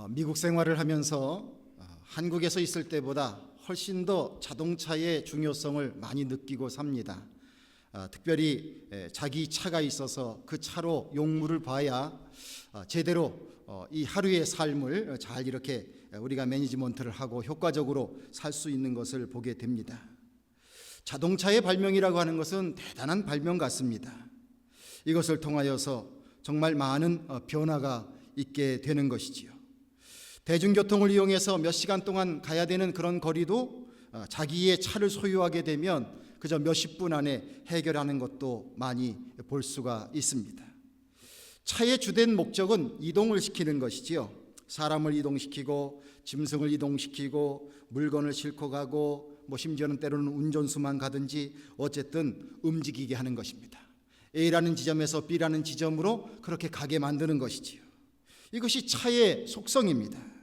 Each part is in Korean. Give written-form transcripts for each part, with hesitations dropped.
미국 생활을 하면서 한국에서 있을 때보다 훨씬 더 자동차의 중요성을 많이 느끼고 삽니다. 특별히 자기 차가 있어서 그 차로 용무를 봐야 제대로 이 하루의 삶을 잘 이렇게 우리가 매니지먼트를 하고 효과적으로 살 수 있는 것을 보게 됩니다. 자동차의 발명이라고 하는 것은 대단한 발명 같습니다. 이것을 통하여서 정말 많은 변화가 있게 되는 것이지요. 대중교통을 이용해서 몇 시간 동안 가야 되는 그런 거리도 자기의 차를 소유하게 되면 그저 몇십 분 안에 해결하는 것도 많이 볼 수가 있습니다. 차의 주된 목적은 이동을 시키는 것이지요. 사람을 이동시키고 짐승을 이동시키고 물건을 싣고 가고 심지어는 때로는 운전수만 가든지 어쨌든 움직이게 하는 것입니다. A라는 지점에서 B라는 지점으로 그렇게 가게 만드는 것이지요. 이것이 차의 속성입니다.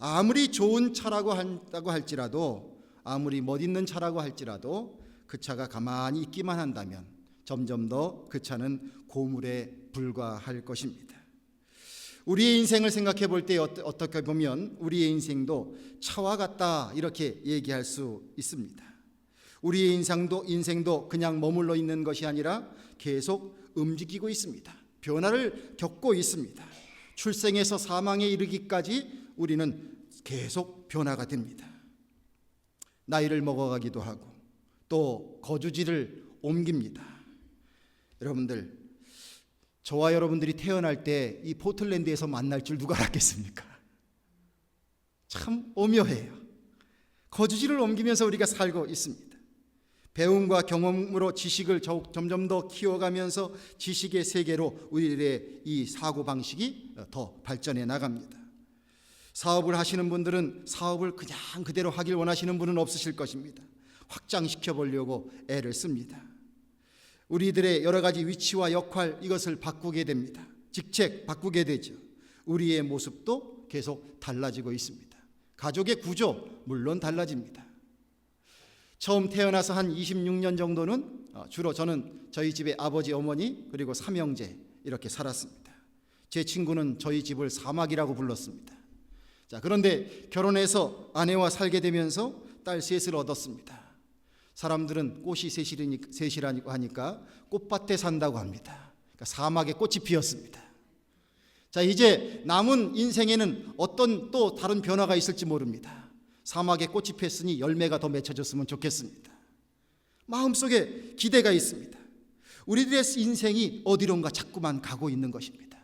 아무리 좋은 차라고 한다고 할지라도, 아무리 멋있는 차라고 할지라도 그 차가 가만히 있기만 한다면 점점 더 그 차는 고물에 불과할 것입니다. 우리의 인생을 생각해 볼 때 어떻게 보면 우리의 인생도 차와 같다 이렇게 얘기할 수 있습니다. 우리의 인생도 그냥 머물러 있는 것이 아니라 계속 움직이고 있습니다. 변화를 겪고 있습니다. 출생에서 사망에 이르기까지 우리는 계속 변화가 됩니다. 나이를 먹어가기도 하고 또 거주지를 옮깁니다. 여러분들, 저와 여러분들이 태어날 때 이 포틀랜드에서 만날 줄 누가 알았겠습니까? 참 오묘해요. 거주지를 옮기면서 우리가 살고 있습니다. 배움과 경험으로 지식을 점점 더 키워가면서 지식의 세계로 우리의 이 사고방식이 더 발전해 나갑니다. 사업을 하시는 분들은 사업을 그냥 그대로 하길 원하시는 분은 없으실 것입니다. 확장시켜 보려고 애를 씁니다. 우리들의 여러 가지 위치와 역할, 이것을 바꾸게 됩니다. 직책 바꾸게 되죠. 우리의 모습도 계속 달라지고 있습니다. 가족의 구조 물론 달라집니다. 처음 태어나서 한 26년 정도는 주로 저는 저희 집에 아버지, 어머니 그리고 삼형제 이렇게 살았습니다. 제 친구는 저희 집을 사막이라고 불렀습니다. 그런데 결혼해서 아내와 살게 되면서 딸 셋을 얻었습니다. 사람들은 꽃이 셋이라고 하니까 꽃밭에 산다고 합니다. 그러니까 사막에 꽃이 피었습니다. 이제 남은 인생에는 어떤 또 다른 변화가 있을지 모릅니다. 사막에 꽃이 폈으니 열매가 더 맺혀졌으면 좋겠습니다. 마음속에 기대가 있습니다. 우리들의 인생이 어디론가 자꾸만 가고 있는 것입니다.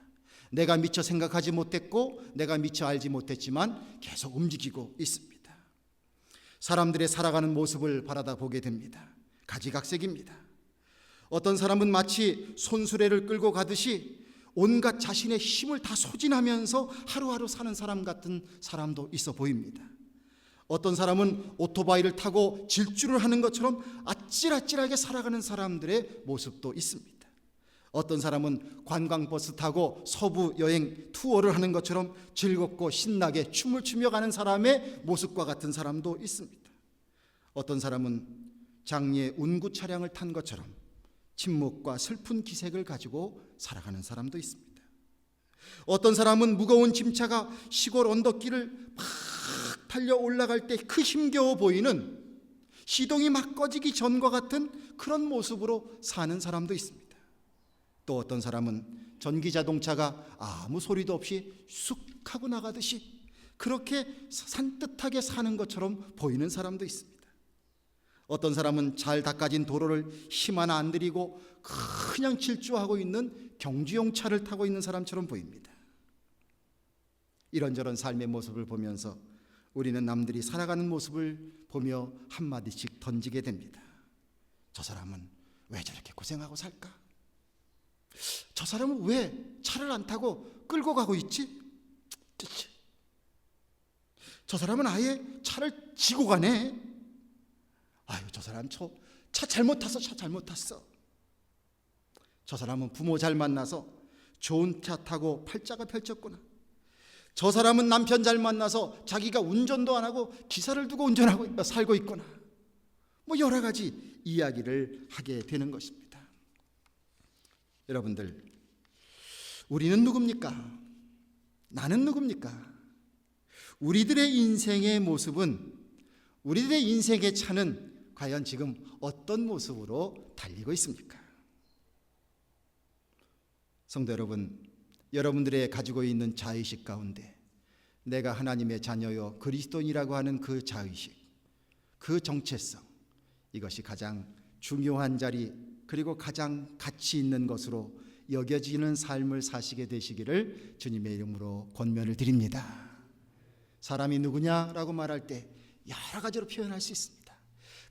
내가 미처 생각하지 못했고 내가 미처 알지 못했지만 계속 움직이고 있습니다. 사람들의 살아가는 모습을 바라다 보게 됩니다. 가지각색입니다. 어떤 사람은 마치 손수레를 끌고 가듯이 온갖 자신의 힘을 다 소진하면서 하루하루 사는 사람 같은 사람도 있어 보입니다. 어떤 사람은 오토바이를 타고 질주를 하는 것처럼 아찔아찔하게 살아가는 사람들의 모습도 있습니다. 어떤 사람은 관광버스 타고 서부 여행 투어를 하는 것처럼 즐겁고 신나게 춤을 추며 가는 사람의 모습과 같은 사람도 있습니다. 어떤 사람은 장리의 운구 차량을 탄 것처럼 침묵과 슬픈 기색을 가지고 살아가는 사람도 있습니다. 어떤 사람은 무거운 짐차가 시골 언덕길을 막 달려 올라갈 때 그 힘겨워 보이는 시동이 막 꺼지기 전과 같은 그런 모습으로 사는 사람도 있습니다. 또 어떤 사람은 전기자동차가 아무 소리도 없이 쑥 하고 나가듯이 그렇게 산뜻하게 사는 것처럼 보이는 사람도 있습니다. 어떤 사람은 잘 닦아진 도로를 힘 하나 안 들이고 그냥 질주하고 있는 경주용 차를 타고 있는 사람처럼 보입니다. 이런저런 삶의 모습을 보면서 우리는 남들이 살아가는 모습을 보며 한마디씩 던지게 됩니다. 저 사람은 왜 저렇게 고생하고 살까? 저 사람은 왜 차를 안 타고 끌고 가고 있지? 저 사람은 아예 차를 지고 가네. 아유, 저 사람 차 잘못 탔어. 저 사람은 부모 잘 만나서 좋은 차 타고 팔자가 펼쳤구나. 저 사람은 남편 잘 만나서 자기가 운전도 안 하고 기사를 두고 운전하고 살고 있구나. 여러 가지 이야기를 하게 되는 것입니다. 여러분들, 우리는 누굽니까? 나는 누굽니까? 우리들의 인생의 모습은, 우리들의 인생의 차는 과연 지금 어떤 모습으로 달리고 있습니까? 성도 여러분, 여러분들의 가지고 있는 자의식 가운데 내가 하나님의 자녀요 그리스도인이라고 하는 그 자의식, 그 정체성, 이것이 가장 중요한 자리, 그리고 가장 가치 있는 것으로 여겨지는 삶을 사시게 되시기를 주님의 이름으로 권면을 드립니다. 사람이 누구냐라고 말할 때 여러 가지로 표현할 수 있습니다.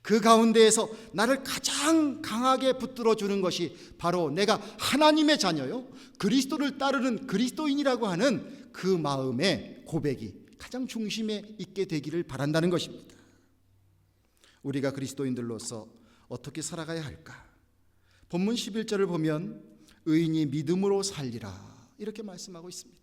그 가운데에서 나를 가장 강하게 붙들어 주는 것이 바로 내가 하나님의 자녀요 그리스도를 따르는 그리스도인이라고 하는 그 마음의 고백이 가장 중심에 있게 되기를 바란다는 것입니다. 우리가 그리스도인들로서 어떻게 살아가야 할까? 본문 11절을 보면 의인이 믿음으로 살리라 이렇게 말씀하고 있습니다.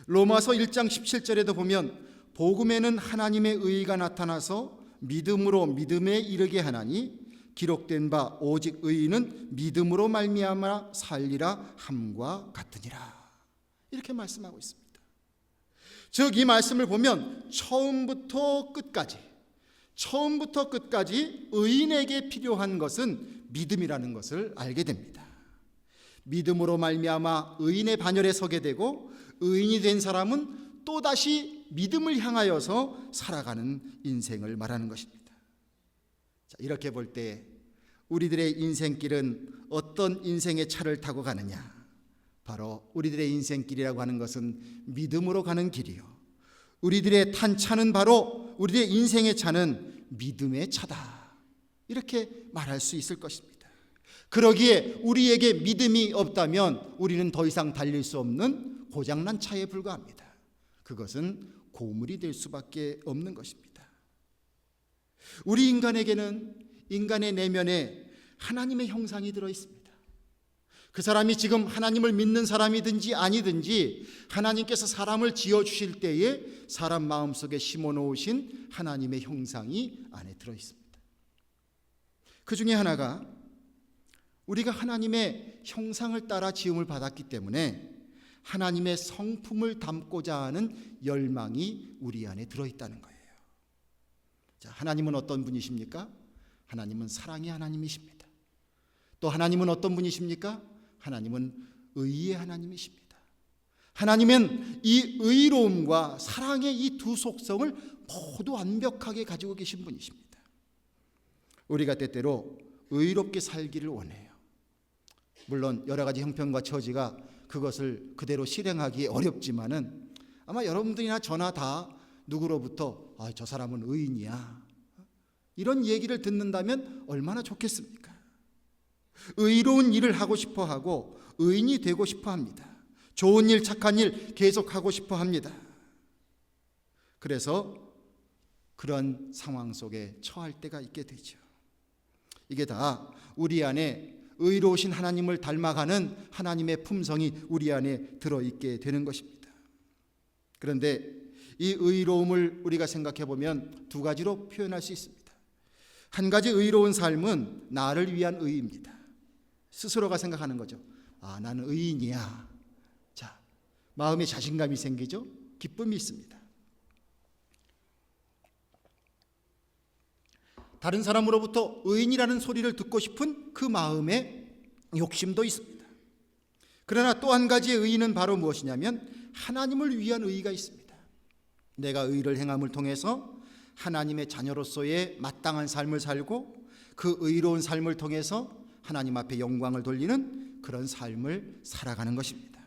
로마서 1장 17절에도 보면 복음에는 하나님의 의의가 나타나서 믿음으로 믿음에 이르게 하나니 기록된 바 오직 의인은 믿음으로 말미암아 살리라 함과 같으니라 이렇게 말씀하고 있습니다. 즉 이 말씀을 보면 처음부터 끝까지 의인에게 필요한 것은 믿음이라는 것을 알게 됩니다. 믿음으로 말미암아 의인의 반열에 서게 되고 의인이 된 사람은 또다시 믿음을 향하여서 살아가는 인생을 말하는 것입니다. 자, 이렇게 볼 때 우리들의 인생길은 어떤 인생의 차를 타고 가느냐? 바로 우리들의 인생길이라고 하는 것은 믿음으로 가는 길이요, 우리들의 탄 차는 바로 우리들의 인생의 차는 믿음의 차다 이렇게 말할 수 있을 것입니다. 그러기에 우리에게 믿음이 없다면 우리는 더 이상 달릴 수 없는 고장난 차에 불과합니다. 그것은 고물이 될 수밖에 없는 것입니다. 우리 인간에게는 인간의 내면에 하나님의 형상이 들어 있습니다. 그 사람이 지금 하나님을 믿는 사람이든지 아니든지 하나님께서 사람을 지어주실 때에 사람 마음속에 심어놓으신 하나님의 형상이 안에 들어 있습니다. 그 중에 하나가 우리가 하나님의 형상을 따라 지음을 받았기 때문에 하나님의 성품을 담고자 하는 열망이 우리 안에 들어있다는 거예요. 자, 하나님은 어떤 분이십니까? 하나님은 사랑의 하나님이십니다. 또 하나님은 어떤 분이십니까? 하나님은 의의 하나님이십니다. 하나님은 이 의로움과 사랑의 이 두 속성을 모두 완벽하게 가지고 계신 분이십니다. 우리가 때때로 의롭게 살기를 원해요. 물론 여러 가지 형편과 처지가 그것을 그대로 실행하기 어렵지만은 아마 여러분들이나 저나 다 누구로부터 저 사람은 의인이야 이런 얘기를 듣는다면 얼마나 좋겠습니까? 의로운 일을 하고 싶어 하고 의인이 되고 싶어 합니다. 좋은 일, 착한 일 계속하고 싶어 합니다. 그래서 그런 상황 속에 처할 때가 있게 되죠. 이게 다 우리 안에 의로우신 하나님을 닮아가는 하나님의 품성이 우리 안에 들어있게 되는 것입니다. 그런데 이 의로움을 우리가 생각해 보면 두 가지로 표현할 수 있습니다. 한 가지 의로운 삶은 나를 위한 의입니다. 스스로가 생각하는 거죠. 나는 의인이야. 자, 마음에 자신감이 생기죠. 기쁨이 있습니다. 다른 사람으로부터 의인이라는 소리를 듣고 싶은 그 마음의 욕심도 있습니다. 그러나 또 한 가지의 의의는 바로 무엇이냐면 하나님을 위한 의의가 있습니다. 내가 의를 행함을 통해서 하나님의 자녀로서의 마땅한 삶을 살고 그 의로운 삶을 통해서 하나님 앞에 영광을 돌리는 그런 삶을 살아가는 것입니다.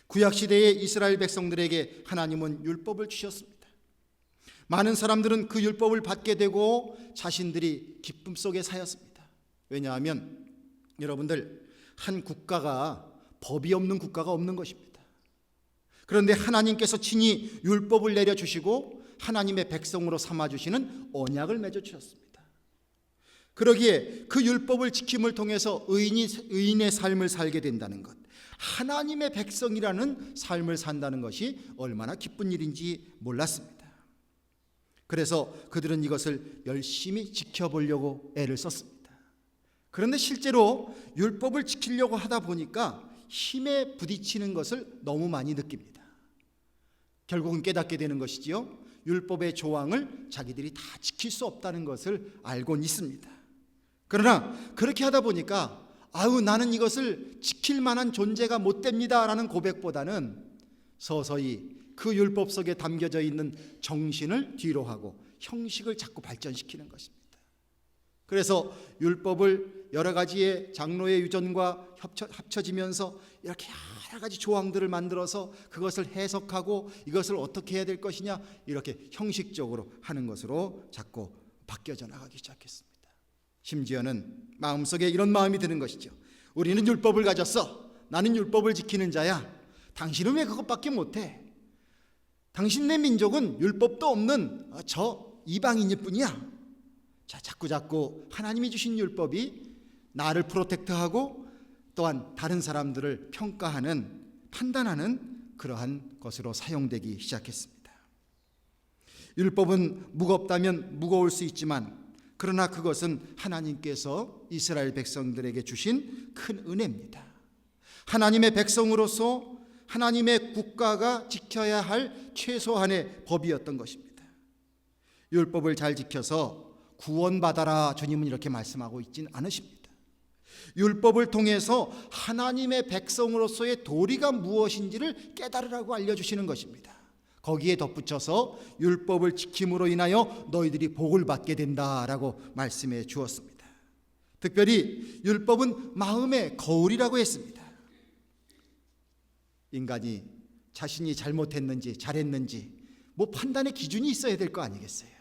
구약시대의 이스라엘 백성들에게 하나님은 율법을 주셨습니다. 많은 사람들은 그 율법을 받게 되고 자신들이 기쁨 속에 사였습니다. 왜냐하면 여러분들, 한 국가가 법이 없는 국가가 없는 것입니다. 그런데 하나님께서 친히 율법을 내려주시고 하나님의 백성으로 삼아주시는 언약을 맺어주셨습니다. 그러기에 그 율법을 지킴을 통해서 의인의 삶을 살게 된다는 것, 하나님의 백성이라는 삶을 산다는 것이 얼마나 기쁜 일인지 몰랐습니다. 그래서 그들은 이것을 열심히 지켜보려고 애를 썼습니다. 그런데 실제로 율법을 지키려고 하다 보니까 힘에 부딪히는 것을 너무 많이 느낍니다. 결국은 깨닫게 되는 것이지요. 율법의 조항을 자기들이 다 지킬 수 없다는 것을 알고는 있습니다. 그러나 그렇게 하다 보니까 나는 이것을 지킬 만한 존재가 못 됩니다 라는 고백보다는 서서히 그 율법 속에 담겨져 있는 정신을 뒤로 하고 형식을 자꾸 발전시키는 것입니다. 그래서 율법을 여러 가지의 장로의 유전과 합쳐지면서 이렇게 여러 가지 조항들을 만들어서 그것을 해석하고 이것을 어떻게 해야 될 것이냐, 이렇게 형식적으로 하는 것으로 자꾸 바뀌어져 나가기 시작했습니다. 심지어는 마음속에 이런 마음이 드는 것이죠. 우리는 율법을 가졌어. 나는 율법을 지키는 자야. 당신은 왜 그것밖에 못해? 당신네 민족은 율법도 없는 저 이방인일 뿐이야. 자, 자꾸 하나님이 주신 율법이 나를 프로텍트하고 또한 다른 사람들을 평가하는, 판단하는 그러한 것으로 사용되기 시작했습니다. 율법은 무겁다면 무거울 수 있지만 그러나 그것은 하나님께서 이스라엘 백성들에게 주신 큰 은혜입니다. 하나님의 백성으로서 하나님의 국가가 지켜야 할 최소한의 법이었던 것입니다. 율법을 잘 지켜서 구원받아라, 주님은 이렇게 말씀하고 있진 않으십니다. 율법을 통해서 하나님의 백성으로서의 도리가 무엇인지를 깨달으라고 알려주시는 것입니다. 거기에 덧붙여서 율법을 지킴으로 인하여 너희들이 복을 받게 된다라고 말씀해 주었습니다. 특별히 율법은 마음의 거울이라고 했습니다. 인간이 자신이 잘못했는지 잘했는지 판단의 기준이 있어야 될 거 아니겠어요?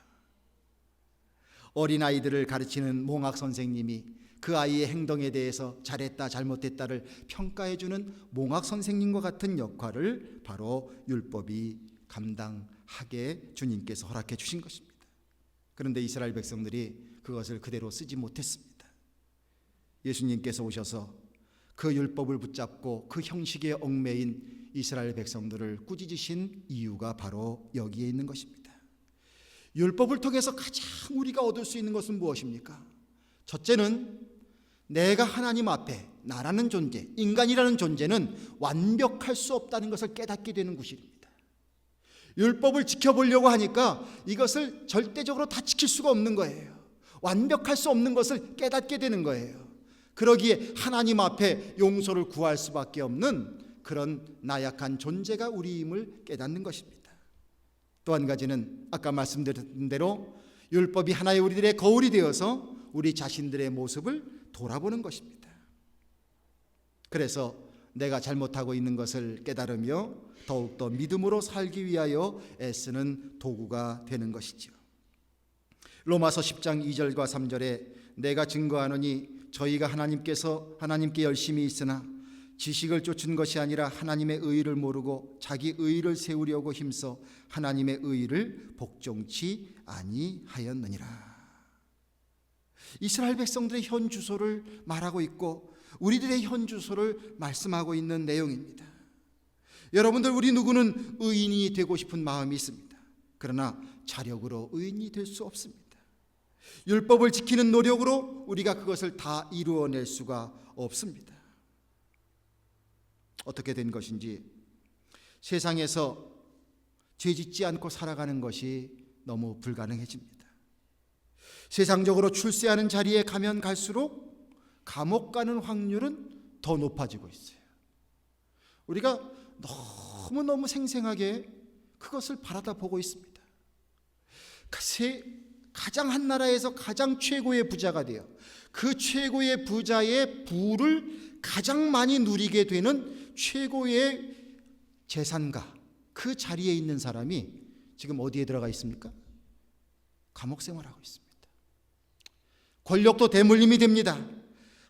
어린아이들을 가르치는 몽학 선생님이 그 아이의 행동에 대해서 잘했다 잘못했다를 평가해주는 몽학 선생님과 같은 역할을 바로 율법이 감당하게 주님께서 허락해 주신 것입니다. 그런데 이스라엘 백성들이 그것을 그대로 쓰지 못했습니다. 예수님께서 오셔서 그 율법을 붙잡고 그 형식에 얽매인 이스라엘 백성들을 꾸짖으신 이유가 바로 여기에 있는 것입니다. 율법을 통해서 가장 우리가 얻을 수 있는 것은 무엇입니까? 첫째는 내가 하나님 앞에, 나라는 존재, 인간이라는 존재는 완벽할 수 없다는 것을 깨닫게 되는 구실입니다. 율법을 지켜보려고 하니까 이것을 절대적으로 다 지킬 수가 없는 거예요. 완벽할 수 없는 것을 깨닫게 되는 거예요. 그러기에 하나님 앞에 용서를 구할 수밖에 없는 그런 나약한 존재가 우리임을 깨닫는 것입니다. 또 한 가지는 아까 말씀드린 대로 율법이 하나의 우리들의 거울이 되어서 우리 자신들의 모습을 돌아보는 것입니다. 그래서 내가 잘못하고 있는 것을 깨달으며 더욱더 믿음으로 살기 위하여 애쓰는 도구가 되는 것이죠. 로마서 10장 2절과 3절에 내가 증거하노니 저희가 하나님께 열심히 있으나 지식을 쫓은 것이 아니라 하나님의 의의를 모르고 자기 의의를 세우려고 힘써 하나님의 의의를 복종치 아니하였느니라. 이스라엘 백성들의 현 주소를 말하고 있고 우리들의 현 주소를 말씀하고 있는 내용입니다. 여러분들, 우리 누구는 의인이 되고 싶은 마음이 있습니다. 그러나 자력으로 의인이 될 수 없습니다. 율법을 지키는 노력으로 우리가 그것을 다 이루어낼 수가 없습니다. 어떻게 된 것인지 세상에서 죄짓지 않고 살아가는 것이 너무 불가능해집니다. 세상적으로 출세하는 자리에 가면 갈수록 감옥 가는 확률은 더 높아지고 있어요. 우리가 너무너무 생생하게 그것을 바라다 보고 있습니다. 가장 한 나라에서 가장 최고의 부자가 되어 그 최고의 부자의 부를 가장 많이 누리게 되는 최고의 재산가, 그 자리에 있는 사람이 지금 어디에 들어가 있습니까? 감옥 생활하고 있습니다. 권력도 대물림이 됩니다.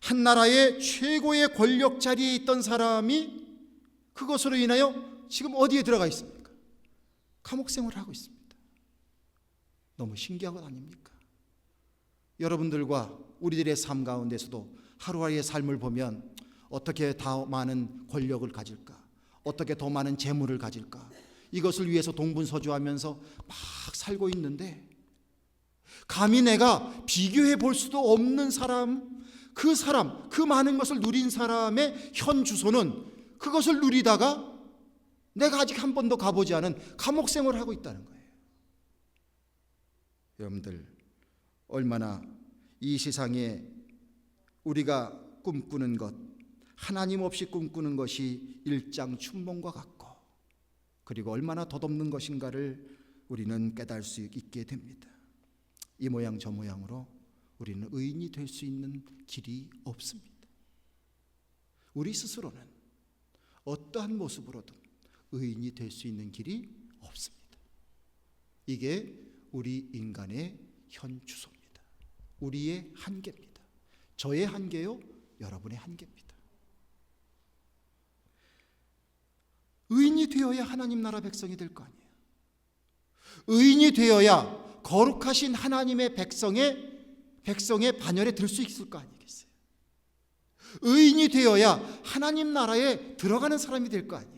한 나라의 최고의 권력 자리에 있던 사람이 그것으로 인하여 지금 어디에 들어가 있습니까? 감옥 생활을 하고 있습니다. 너무 신기한 것 아닙니까? 여러분들과 우리들의 삶 가운데서도 하루하루의 삶을 보면 어떻게 더 많은 권력을 가질까? 어떻게 더 많은 재물을 가질까? 이것을 위해서 동분서주하면서 막 살고 있는데 감히 내가 비교해 볼 수도 없는 사람, 그 많은 것을 누린 사람의 현 주소는 그것을 누리다가 내가 아직 한 번도 가보지 않은 감옥 생활을 하고 있다는 거예요. 여러분들, 얼마나 이 세상에 우리가 꿈꾸는 것, 하나님 없이 꿈꾸는 것이 일장춘몽과 같고, 그리고 얼마나 덧없는 것인가를 우리는 깨달을 수 있게 됩니다. 이 모양 저 모양으로 우리는 의인이 될 수 있는 길이 없습니다. 우리 스스로는 어떠한 모습으로든 의인이 될 수 있는 길이 없습니다. 이게 우리 인간의 현 주소입니다. 우리의 한계입니다. 저의 한계요, 여러분의 한계입니다. 의인이 되어야 하나님 나라 백성이 될 거 아니에요. 의인이 되어야 거룩하신 하나님의 백성의 반열에 들 수 있을 거 아니겠어요. 의인이 되어야 하나님 나라에 들어가는 사람이 될 거 아니에요.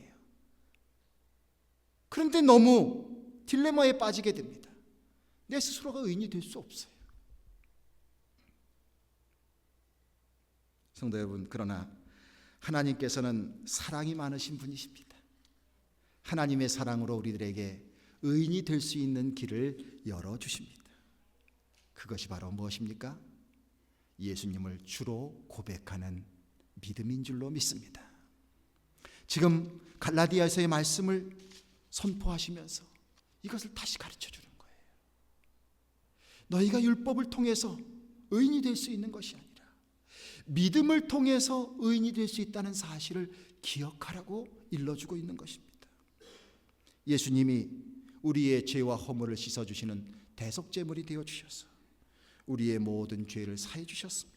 그런데 너무 딜레마에 빠지게 됩니다. 내 스스로가 의인이 될 수 없어요. 성도 여러분, 그러나 하나님께서는 사랑이 많으신 분이십니다. 하나님의 사랑으로 우리들에게 의인이 될 수 있는 길을 열어주십니다. 그것이 바로 무엇입니까? 예수님을 주로 고백하는 믿음인 줄로 믿습니다. 지금 갈라디아서의 말씀을 선포하시면서 이것을 다시 가르쳐 주는 거예요. 너희가 율법을 통해서 의인이 될 수 있는 것이 아니라 믿음을 통해서 의인이 될 수 있다는 사실을 기억하라고 일러주고 있는 것입니다. 예수님이 우리의 죄와 허물을 씻어주시는 대속제물이 되어주셔서 우리의 모든 죄를 사해 주셨습니다.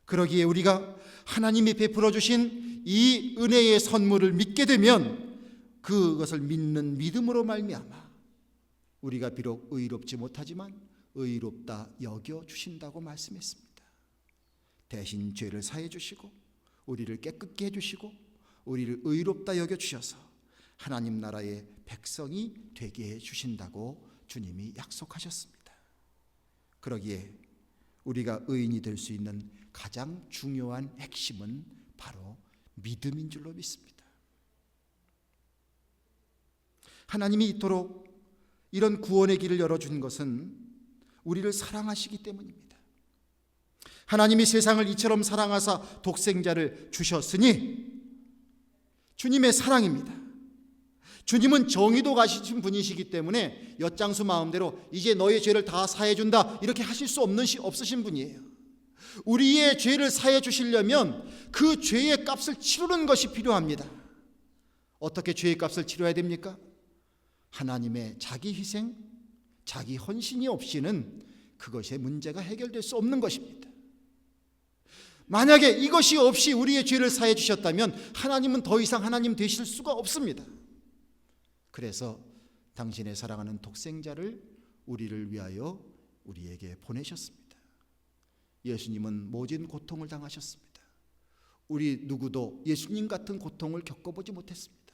그러기에 우리가 하나님이 베풀어 주신 이 은혜의 선물을 믿게 되면 그것을 믿는 믿음으로 말미암아 우리가 비록 의롭지 못하지만 의롭다 여겨 주신다고 말씀했습니다. 대신 죄를 사해 주시고 우리를 깨끗게 해 주시고 우리를 의롭다 여겨 주셔서 하나님 나라의 백성이 되게 해 주신다고 주님이 약속하셨습니다. 그러기에 우리가 의인이 될 수 있는 가장 중요한 핵심은 바로 믿음인 줄로 믿습니다. 하나님이 이토록 이런 구원의 길을 열어준 것은 우리를 사랑하시기 때문입니다. 하나님이 세상을 이처럼 사랑하사 독생자를 주셨으니 주님의 사랑입니다. 주님은 정의도 가시신 분이시기 때문에 엿장수 마음대로 이제 너의 죄를 다 사해 준다 이렇게 하실 수 없으신 분이에요. 우리의 죄를 사해 주시려면 그 죄의 값을 치르는 것이 필요합니다. 어떻게 죄의 값을 치러야 됩니까? 하나님의 자기 희생, 자기 헌신이 없이는 그것의 문제가 해결될 수 없는 것입니다. 만약에 이것이 없이 우리의 죄를 사해 주셨다면 하나님은 더 이상 하나님 되실 수가 없습니다. 그래서 당신의 사랑하는 독생자를 우리를 위하여 우리에게 보내셨습니다. 예수님은 모진 고통을 당하셨습니다. 우리 누구도 예수님 같은 고통을 겪어보지 못했습니다.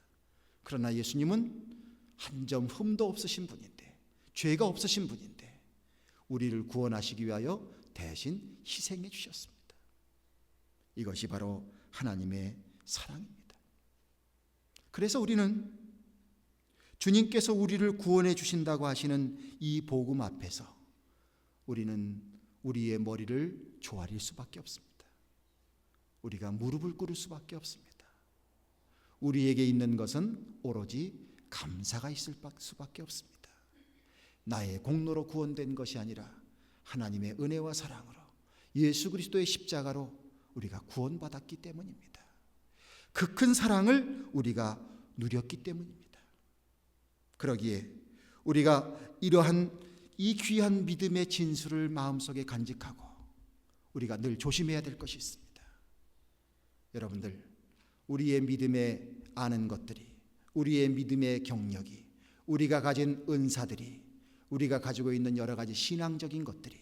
그러나 예수님은 한 점 흠도 없으신 분인데, 죄가 없으신 분인데 우리를 구원하시기 위하여 대신 희생해 주셨습니다. 이것이 바로 하나님의 사랑입니다. 그래서 우리는 주님께서 우리를 구원해 주신다고 하시는 이 복음 앞에서 우리는 우리의 머리를 조아릴 수밖에 없습니다. 우리가 무릎을 꿇을 수밖에 없습니다. 우리에게 있는 것은 오로지 감사가 있을 수밖에 없습니다. 나의 공로로 구원된 것이 아니라 하나님의 은혜와 사랑으로 예수 그리스도의 십자가로 우리가 구원받았기 때문입니다. 그 큰 사랑을 우리가 누렸기 때문입니다. 그러기에 우리가 이러한 이 귀한 믿음의 진수를 마음속에 간직하고 우리가 늘 조심해야 될 것이 있습니다. 여러분들, 우리의 믿음에 아는 것들이, 우리의 믿음의 경력이, 우리가 가진 은사들이, 우리가 가지고 있는 여러 가지 신앙적인 것들이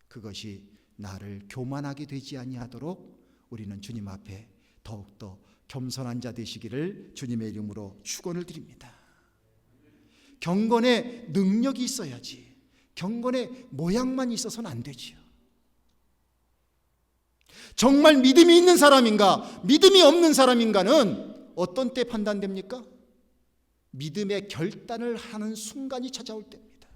그것이 나를 교만하게 되지 아니하도록 우리는 주님 앞에 더욱더 겸손한 자 되시기를 주님의 이름으로 축원을 드립니다. 경건의 능력이 있어야지 경건의 모양만 있어서는 안 되지요. 정말 믿음이 있는 사람인가 믿음이 없는 사람인가는 어떤 때 판단됩니까? 믿음의 결단을 하는 순간이 찾아올 때입니다.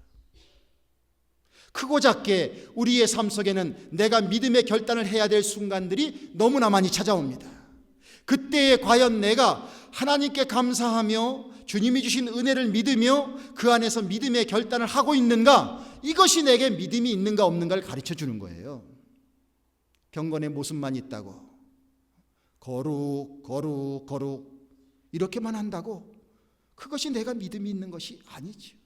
크고 작게 우리의 삶 속에는 내가 믿음의 결단을 해야 될 순간들이 너무나 많이 찾아옵니다. 그때에 과연 내가 하나님께 감사하며 주님이 주신 은혜를 믿으며 그 안에서 믿음의 결단을 하고 있는가? 이것이 내게 믿음이 있는가 없는가를 가르쳐 주는 거예요. 경건의 모습만 있다고, 거룩 이렇게만 한다고 그것이 내가 믿음이 있는 것이 아니죠.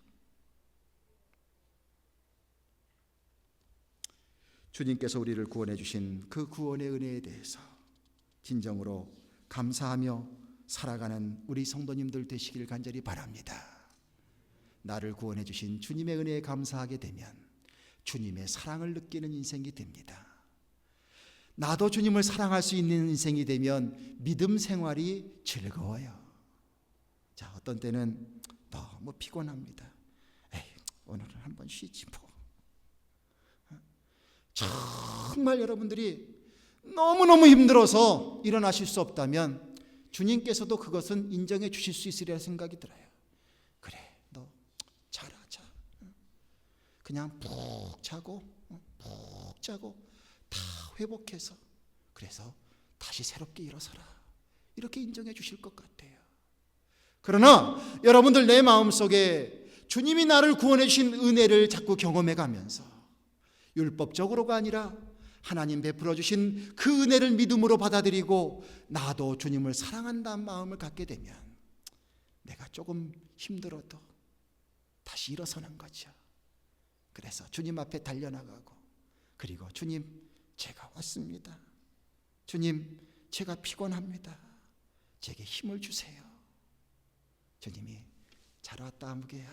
주님께서 우리를 구원해 주신 그 구원의 은혜에 대해서 진정으로 감사하며 살아가는 우리 성도님들 되시길 간절히 바랍니다. 나를 구원해 주신 주님의 은혜에 감사하게 되면 주님의 사랑을 느끼는 인생이 됩니다. 나도 주님을 사랑할 수 있는 인생이 되면 믿음 생활이 즐거워요. 자, 어떤 때는 너무 피곤합니다. 에이, 오늘은 한번 쉬지 뭐. 정말 여러분들이 너무너무 힘들어서 일어나실 수 없다면 주님께서도 그것은 인정해 주실 수 있으리라 생각이 들어요. 그래, 너 잘하자. 그냥 푹 자고 다 회복해서 그래서 다시 새롭게 일어서라. 이렇게 인정해 주실 것 같아요. 그러나 여러분들 내 마음속에 주님이 나를 구원해 주신 은혜를 자꾸 경험해 가면서 율법적으로가 아니라 하나님 베풀어 주신 그 은혜를 믿음으로 받아들이고 나도 주님을 사랑한다는 마음을 갖게 되면 내가 조금 힘들어도 다시 일어서는 거죠. 그래서 주님 앞에 달려나가고, 그리고 주님 제가 왔습니다. 주님 제가 피곤합니다. 제게 힘을 주세요. 주님이 잘 왔다 아무개야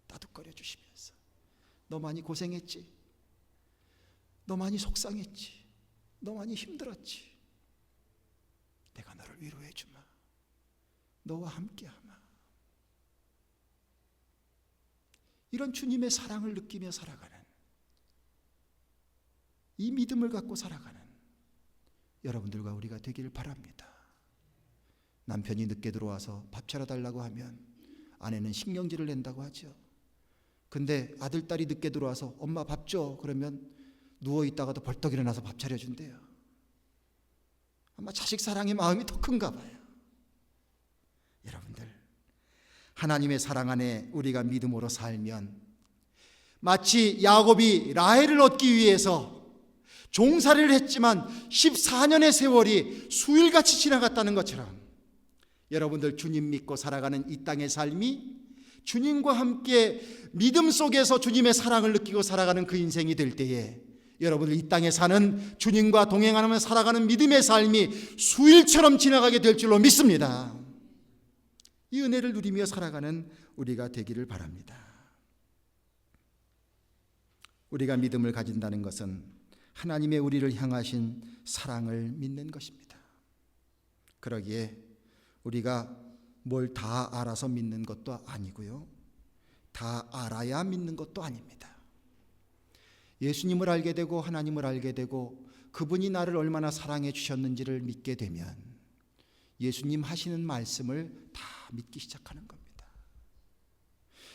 따뜻거려 주시면서 너 많이 고생했지? 너 많이 속상했지? 너 많이 힘들었지? 내가 너를 위로해 주마. 너와 함께하마. 이런 주님의 사랑을 느끼며 살아가는, 이 믿음을 갖고 살아가는 여러분들과 우리가 되기를 바랍니다. 남편이 늦게 들어와서 밥 차려달라고 하면 아내는 신경질을 낸다고 하죠. 근데 아들, 딸이 늦게 들어와서 엄마 밥 줘. 그러면 누워있다가도 벌떡 일어나서 밥 차려준대요. 아마 자식 사랑의 마음이 더 큰가 봐요. 여러분들, 하나님의 사랑 안에 우리가 믿음으로 살면 마치 야곱이 라헬을 얻기 위해서 종살이를 했지만 14년의 세월이 수일같이 지나갔다는 것처럼 여러분들 주님 믿고 살아가는 이 땅의 삶이 주님과 함께 믿음 속에서 주님의 사랑을 느끼고 살아가는 그 인생이 될 때에 여러분들 이 땅에 사는 주님과 동행하며 살아가는 믿음의 삶이 수일처럼 지나가게 될 줄로 믿습니다. 이 은혜를 누리며 살아가는 우리가 되기를 바랍니다. 우리가 믿음을 가진다는 것은 하나님의 우리를 향하신 사랑을 믿는 것입니다. 그러기에 우리가 뭘 다 알아서 믿는 것도 아니고요, 다 알아야 믿는 것도 아닙니다. 예수님을 알게 되고 하나님을 알게 되고 그분이 나를 얼마나 사랑해 주셨는지를 믿게 되면 예수님 하시는 말씀을 다 믿기 시작하는 겁니다.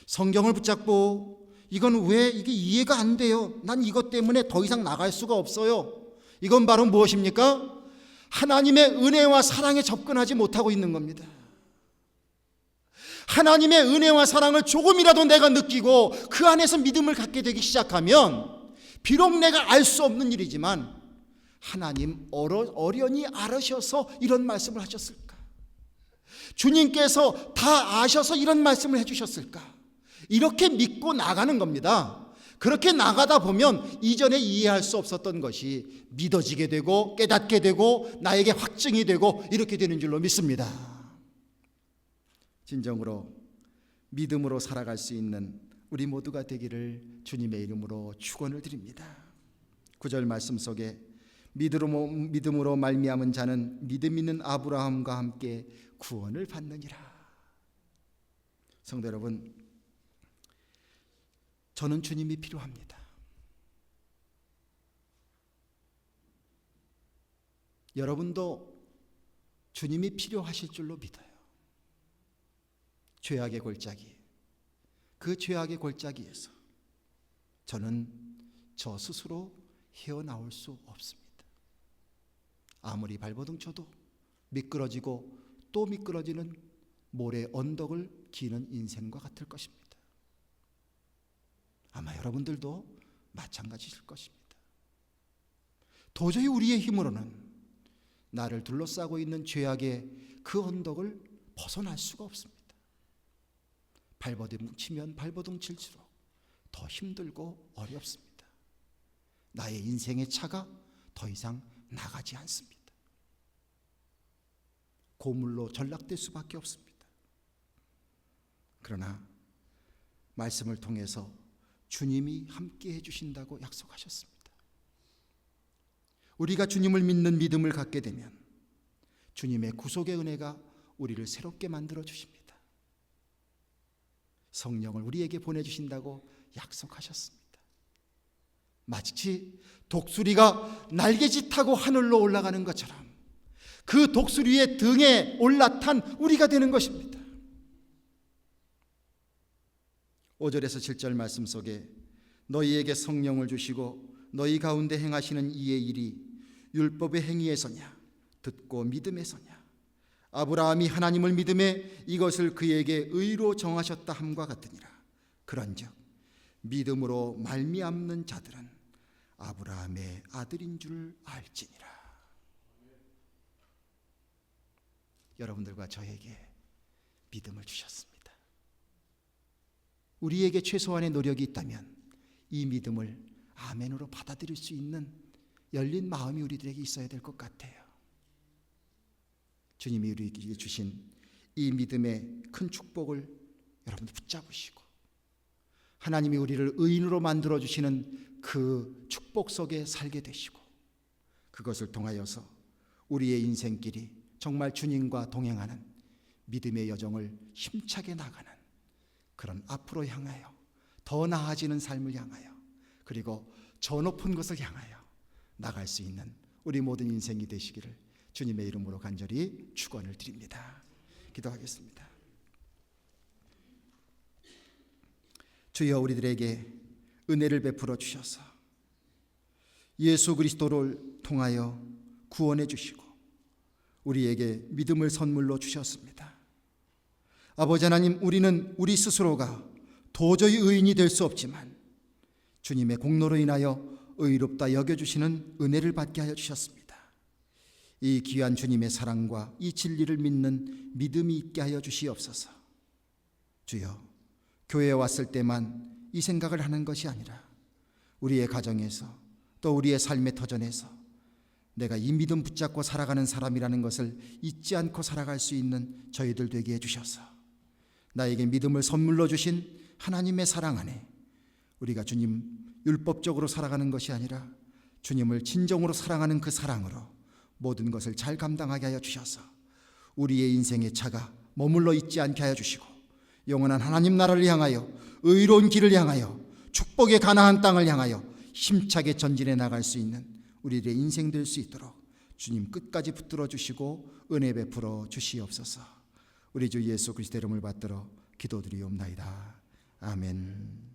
성경을 붙잡고 이건 왜 이게 이해가 안 돼요? 난 이것 때문에 더 이상 나갈 수가 없어요. 이건 바로 무엇입니까? 하나님의 은혜와 사랑에 접근하지 못하고 있는 겁니다. 하나님의 은혜와 사랑을 조금이라도 내가 느끼고 그 안에서 믿음을 갖게 되기 시작하면 비록 내가 알 수 없는 일이지만 하나님 어련히 알으셔서 이런 말씀을 하셨을까? 주님께서 다 아셔서 이런 말씀을 해주셨을까? 이렇게 믿고 나가는 겁니다. 그렇게 나가다 보면 이전에 이해할 수 없었던 것이 믿어지게 되고 깨닫게 되고 나에게 확증이 되고 이렇게 되는 줄로 믿습니다. 진정으로 믿음으로 살아갈 수 있는 우리 모두가 되기를 주님의 이름으로 축원을 드립니다. 9절 말씀 속에 믿음으로 말미암은 자는 믿음 있는 아브라함과 함께 구원을 받느니라. 성도 여러분, 저는 주님이 필요합니다. 여러분도 주님이 필요하실 줄로 믿어요. 죄악의 골짜기, 그 죄악의 골짜기에서 저는 저 스스로 헤어나올 수 없습니다. 아무리 발버둥 쳐도 미끄러지고 또 미끄러지는 모래 언덕을 기는 인생과 같을 것입니다. 아마 여러분들도 마찬가지일 것입니다. 도저히 우리의 힘으로는 나를 둘러싸고 있는 죄악의 그 언덕을 벗어날 수가 없습니다. 발버둥 치면 발버둥 칠수록 더 힘들고 어렵습니다. 나의 인생의 차가 더 이상 나가지 않습니다. 고물로 전락될 수밖에 없습니다. 그러나 말씀을 통해서 주님이 함께 해주신다고 약속하셨습니다. 우리가 주님을 믿는 믿음을 갖게 되면 주님의 구속의 은혜가 우리를 새롭게 만들어 주십니다. 성령을 우리에게 보내주신다고 약속하셨습니다. 마치 독수리가 날개짓하고 하늘로 올라가는 것처럼 그 독수리의 등에 올라탄 우리가 되는 것입니다. 5절에서 7절 말씀 속에 너희에게 성령을 주시고 너희 가운데 행하시는 이의 일이 율법의 행위에서냐 듣고 믿음에서냐 아브라함이 하나님을 믿음에 이것을 그에게 의로 정하셨다 함과 같으니라. 그런즉 믿음으로 말미암는 자들은 아브라함의 아들인 줄 알지니라. 여러분들과 저에게 믿음을 주셨습니다. 우리에게 최소한의 노력이 있다면 이 믿음을 아멘으로 받아들일 수 있는 열린 마음이 우리들에게 있어야 될 것 같아요. 주님이 우리에게 주신 이 믿음의 큰 축복을 여러분들 붙잡으시고 하나님이 우리를 의인으로 만들어 주시는 그 축복 속에 살게 되시고 그것을 통하여서 우리의 인생길이 정말 주님과 동행하는 믿음의 여정을 힘차게 나가는 그런 앞으로 향하여 더 나아지는 삶을 향하여 그리고 저 높은 것을 향하여 나갈 수 있는 우리 모든 인생이 되시기를 주님의 이름으로 간절히 축원을 드립니다. 기도하겠습니다. 주여 우리들에게 은혜를 베풀어 주셔서 예수 그리스도를 통하여 구원해 주시고 우리에게 믿음을 선물로 주셨습니다. 아버지 하나님, 우리는 우리 스스로가 도저히 의인이 될 수 없지만 주님의 공로로 인하여 의롭다 여겨주시는 은혜를 받게 하여 주셨습니다. 이 귀한 주님의 사랑과 이 진리를 믿는 믿음이 있게 하여 주시옵소서. 주여, 교회에 왔을 때만 이 생각을 하는 것이 아니라 우리의 가정에서 또 우리의 삶의 터전에서 내가 이 믿음 붙잡고 살아가는 사람이라는 것을 잊지 않고 살아갈 수 있는 저희들 되게 해주셔서 나에게 믿음을 선물로 주신 하나님의 사랑 안에 우리가 주님 율법적으로 살아가는 것이 아니라 주님을 진정으로 사랑하는 그 사랑으로 모든 것을 잘 감당하게 하여 주셔서 우리의 인생의 차가 머물러 있지 않게 하여 주시고 영원한 하나님 나라를 향하여 의로운 길을 향하여 축복의 가나안 땅을 향하여 힘차게 전진해 나갈 수 있는 우리들의 인생 될 수 있도록 주님 끝까지 붙들어 주시고 은혜 베풀어 주시옵소서. 우리 주 예수 그리스도의 이름을 받들어 기도드리옵나이다. 아멘.